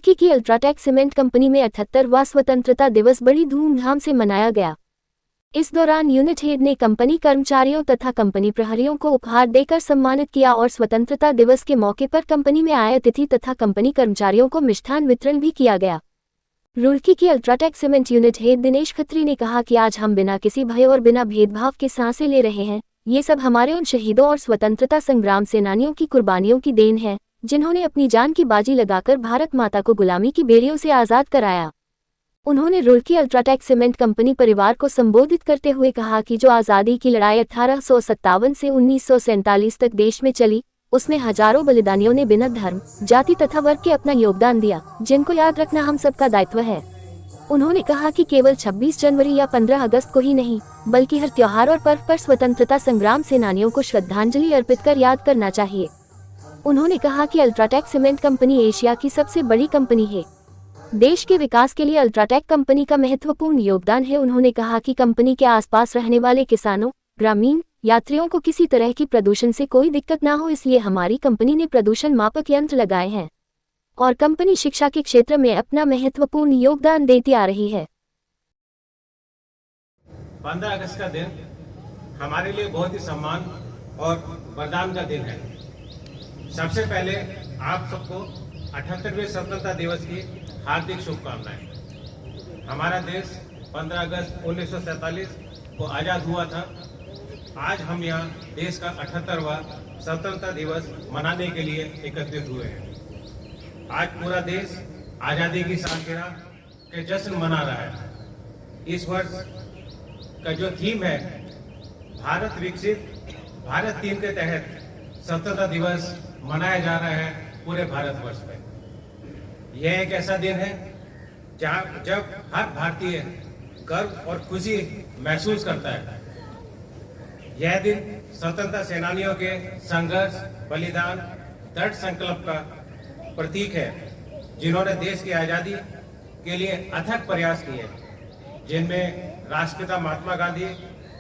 रुड़की की UltraTech cement company में 78वां स्वतंत्रता दिवस बड़ी धूमधाम से मनाया गया। इस दौरान यूनिट हेड ने कंपनी कर्मचारियों तथा कंपनी प्रहरियों को उपहार देकर सम्मानित किया और स्वतंत्रता दिवस के मौके पर कंपनी में आए अतिथि तथा कंपनी कर्मचारियों को मिष्ठान वितरण भी किया गया। रुड़की की UltraTech cement unit head Dinesh Khatri ने कहा कि आज हम बिना किसी भय और बिना भेदभाव के सांसें ले रहे हैं। ये सब हमारे उन शहीदों और स्वतंत्रता संग्राम सेनानियों की कुर्बानियों की देन है, जिन्होंने अपनी जान की बाजी लगाकर भारत माता को गुलामी की बेड़ियों से आज़ाद कराया। उन्होंने रुड़की अल्ट्राटेक सीमेंट कंपनी परिवार को संबोधित करते हुए कहा कि जो आज़ादी की लड़ाई 1857 से 1947 तक देश में चली, उसमें हजारों बलिदानियों ने बिना धर्म, जाति तथा वर्ग के अपना योगदान दिया, जिनको याद रखना हम सबका दायित्व है। उन्होंने कहा कि केवल 26 जनवरी या 15 अगस्त को ही नहीं, बल्कि हर त्योहार और पर्व पर स्वतंत्रता संग्राम सेनानियों को श्रद्धांजलि अर्पित कर याद करना चाहिए। उन्होंने कहा कि अल्ट्राटेक सीमेंट कंपनी एशिया की सबसे बड़ी कंपनी है। देश के विकास के लिए अल्ट्राटेक कंपनी का महत्वपूर्ण योगदान है। उन्होंने कहा कि कंपनी के आसपास रहने वाले किसानों, ग्रामीण, यात्रियों को किसी तरह की प्रदूषण से कोई दिक्कत ना हो, इसलिए हमारी कंपनी ने प्रदूषण मापक यंत्र लगाए हैं और कंपनी शिक्षा के क्षेत्र में अपना महत्वपूर्ण योगदान देती आ रही है। 15 अगस्त का दिन हमारे लिए बहुत ही सम्मान और वरदान का दिन है। सबसे पहले आप सबको 78वें स्वतंत्रता दिवस की हार्दिक शुभकामनाएं। हमारा देश 15 अगस्त 1947 को आज़ाद हुआ था। आज हम यहाँ देश का 78वां स्वतंत्रता दिवस मनाने के लिए एकत्रित हुए हैं। आज पूरा देश आज़ादी की सालगिरह के जश्न मना रहा है। इस वर्ष का जो थीम है भारत विकसित भारत थीम के तहत स्वतंत्रता दिवस मनाया जा रहा है पूरे भारतवर्ष में। यह एक ऐसा दिन है जब हर भारतीय गर्व और खुशी महसूस करता है। यह दिन स्वतंत्रता सेनानियों के संघर्ष, बलिदान, दृढ़ संकल्प का प्रतीक है, जिन्होंने देश की आज़ादी के लिए अथक प्रयास किए, जिनमें राष्ट्रपिता महात्मा गांधी,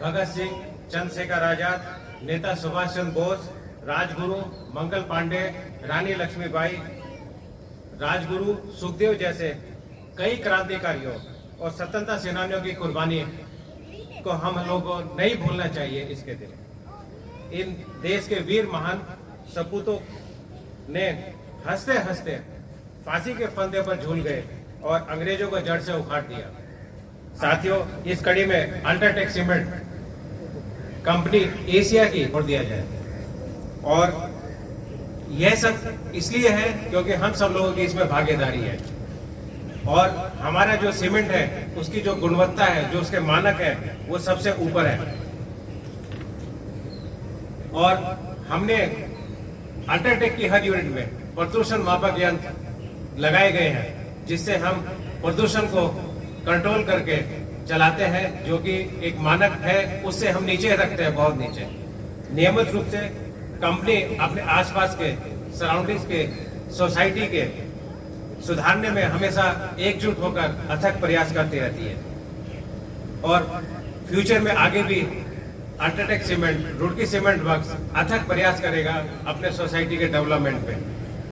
भगत सिंह, चंद्रशेखर आजाद, नेता सुभाष चंद्र बोस, राजगुरु मंगल पांडे, रानी लक्ष्मीबाई, राजगुरु सुखदेव जैसे कई क्रांतिकारियों और स्वतंत्रता सेनानियों की कुर्बानी को हम लोगों को नहीं भूलना चाहिए। इसके दिन इन देश के वीर महान सपूतों ने हंसते हंसते फांसी के फंदे पर झूल गए और अंग्रेजों को जड़ से उखाड़ दिया। साथियों, इस कड़ी में अल्ट्राटेक सीमेंट कंपनी एशिया की छोड़ दिया जाए, और यह सब इसलिए है क्योंकि हम सब लोगों की इसमें भागीदारी है, और हमारा जो सीमेंट है उसकी जो गुणवत्ता है, जो उसके मानक है, वो सबसे ऊपर है। और हमने अल्ट्राटेक की हर यूनिट में प्रदूषण मापक यंत्र लगाए गए हैं, जिससे हम प्रदूषण को कंट्रोल करके चलाते हैं, जो कि एक मानक है, उससे हम नीचे रखते हैं, बहुत नीचे। नियमित रूप से कंपनी अपने आसपास के सराउंडिंग्स के, सोसाइटी के सुधारने में हमेशा एकजुट होकर अथक प्रयास करती रहती है, और फ्यूचर में आगे भी UltraTech cement, Roorkee cement works अथक प्रयास करेगा अपने सोसाइटी के डेवलपमेंट में।